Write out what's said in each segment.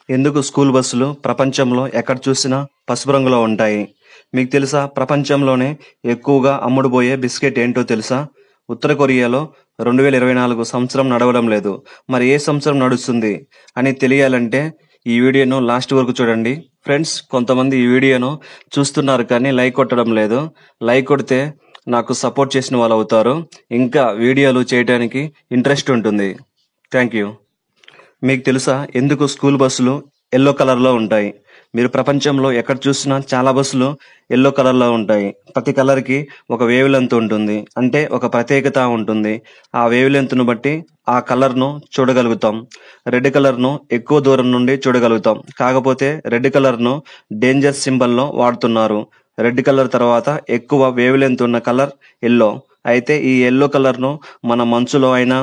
ఎందుకు స్కూల్ బస్సులు ప్రపంచంలో ఎక్కడ చూసినా పసుపు రంగులో ఉంటాయి? మీకు తెలుసా ప్రపంచంలోనే ఎక్కువగా అమ్ముడుపోయే బిస్కెట్ ఏంటో తెలుసా? ఉత్తర కొరియాలో 2024 సంవత్సరం నడవడం లేదు. మరి ఏ సంవత్సరం నడుస్తుంది అని తెలియాలంటే ఈ వీడియోను లాస్ట్ వరకు చూడండి. ఫ్రెండ్స్, కొంతమంది ఈ వీడియోను చూస్తున్నారు కానీ లైక్ కొట్టడం లేదు. లైక్ కొడితే నాకు సపోర్ట్ చేసిన వాళ్ళు అవుతారు. ఇంకా వీడియోలు చేయడానికి ఇంట్రెస్ట్ ఉంటుంది. Thank you. మీకు తెలుసా ఎందుకు స్కూల్ బస్సులు ఎల్లో కలర్లో ఉంటాయి? మీరు ప్రపంచంలో ఎక్కడ చూసినా చాలా బస్సులు ఎల్లో కలర్లో ఉంటాయి. ప్రతి కలర్కి ఒక వేవ్ లెంత్ ఉంటుంది, అంటే ఒక ప్రత్యేకత ఉంటుంది. ఆ వేవ్ లెంత్ను బట్టి ఆ కలర్ను చూడగలుగుతాం. రెడ్ కలర్ను ఎక్కువ దూరం నుండి చూడగలుగుతాం. కాకపోతే రెడ్ కలర్ను డేంజర్ సింబల్లో వాడుతున్నారు. రెడ్ కలర్ తర్వాత ఎక్కువ వేవ్ లెంత్ ఉన్న కలర్ ఎల్లో. అయితే ఈ ఎల్లో కలర్ను మన మంచులో అయినా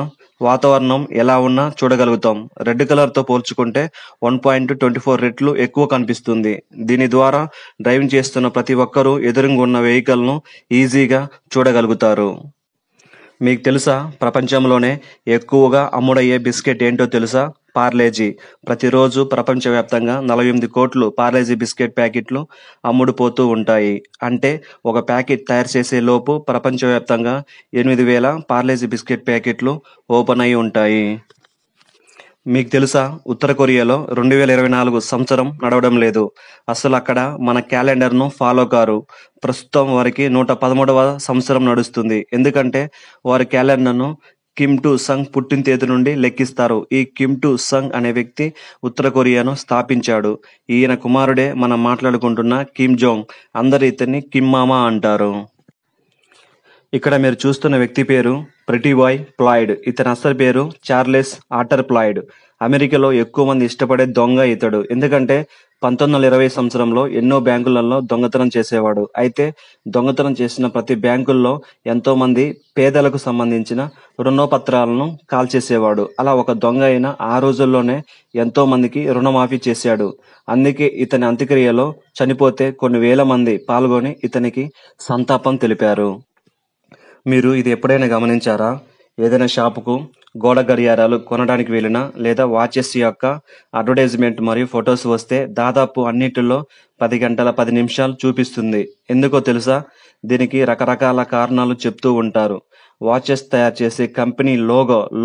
వాతావరణం ఎలా ఉన్నా చూడగలుగుతాం. రెడ్ కలర్ తో పోల్చుకుంటే 1.24 రెట్లు ఎక్కువ కనిపిస్తుంది. దీని ద్వారా డ్రైవింగ్ చేస్తున్న ప్రతి ఒక్కరూ ఎదురుగా ఉన్న వెహికల్ ను ఈజీగా చూడగలుగుతారు. మీకు తెలుసా ప్రపంచంలోనే ఎక్కువగా అమ్ముడయ్యే బిస్కెట్ ఏంటో తెలుసా? పార్లేజీ. ప్రతిరోజు ప్రపంచవ్యాప్తంగా 48 కోట్లు పార్లేజీ బిస్కెట్ ప్యాకెట్లు అమ్ముడుపోతూ ఉంటాయి. అంటే ఒక ప్యాకెట్ తయారు చేసే లోపు ప్రపంచవ్యాప్తంగా 8,000 పార్లేజీ బిస్కెట్ ప్యాకెట్లు ఓపెన్ అయి ఉంటాయి. మీకు తెలుసా ఉత్తర కొరియాలో 2024 సంవత్సరం నడవడం లేదు. అసలు అక్కడ మన క్యాలెండర్ను ఫాలో కారు. ప్రస్తుతం వారికి 113వ సంవత్సరం నడుస్తుంది. ఎందుకంటే వారి క్యాలెండర్ను కిమ్ టు సంగ్ పుట్టిన తేదీ నుండి లెక్కిస్తారు. ఈ కిమ్ టు సంగ్ అనే వ్యక్తి ఉత్తర కొరియాను స్థాపించాడు. ఈయన కుమారుడే మనం మాట్లాడుకుంటున్న కిమ్ జోంగ్. అందరు ఇతన్ని కిమ్ మామా అంటారు. ఇక్కడ మీరు చూస్తున్న వ్యక్తి పేరు ప్రెటీ బాయ్ ప్లాయిడ్. ఇతని అసలు పేరు చార్లెస్ ఆటర్ ప్లాయిడ్. అమెరికాలో ఎక్కువ మంది ఇష్టపడే దొంగ ఇతడు. ఎందుకంటే 1920 సంవత్సరంలో ఎన్నో బ్యాంకులలో దొంగతనం చేసేవాడు. అయితే దొంగతనం చేసిన ప్రతి బ్యాంకుల్లో ఎంతో మంది పేదలకు సంబంధించిన రుణపత్రాలను కాల్చేసేవాడు. అలా ఒక దొంగ అయిన ఆ రోజుల్లోనే ఎంతో మందికి రుణమాఫీ చేశాడు. అందుకే ఇతని అంత్యక్రియలో చనిపోతే కొన్ని వేల మంది పాల్గొని ఇతనికి సంతాపం తెలిపారు. మీరు ఇది ఎప్పుడైనా గమనించారా? ఏదైనా షాపుకు గోడ గడియారాలు కొనడానికి వెళ్ళినా లేదా వాచెస్ యొక్క అడ్వర్టైజ్మెంట్ మరియు ఫొటోస్ వస్తే దాదాపు అన్నిటిలో 10 గంటల 10 నిమిషాలు చూపిస్తుంది. ఎందుకో తెలుసా? దీనికి రకరకాల కారణాలు చెప్తూ ఉంటారు. వాచెస్ తయారు చేసే కంపెనీ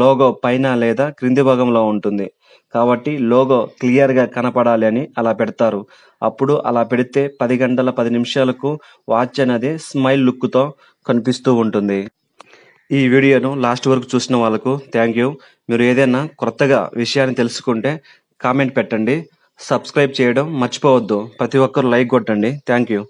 లోగో పైన లేదా క్రింది భాగంలో ఉంటుంది. కాబట్టి లోగో క్లియర్ గా కనపడాలి అని అలా పెడతారు. అప్పుడు అలా పెడితే 10 గంటల 10 నిమిషాలకు వాచ్ అనేది స్మైల్ లుక్ తో కనిపిస్తూ ఉంటుంది. ఈ వీడియోను లాస్ట్ వరకు చూసిన వాళ్ళకు థ్యాంక్ యూ. మీరు ఏదైనా కొత్తగా విషయాన్ని తెలుసుకుంటే కామెంట్ పెట్టండి. సబ్స్క్రైబ్ చేయడం మర్చిపోవద్దు. ప్రతి ఒక్కరు లైక్ కొట్టండి. Thank you.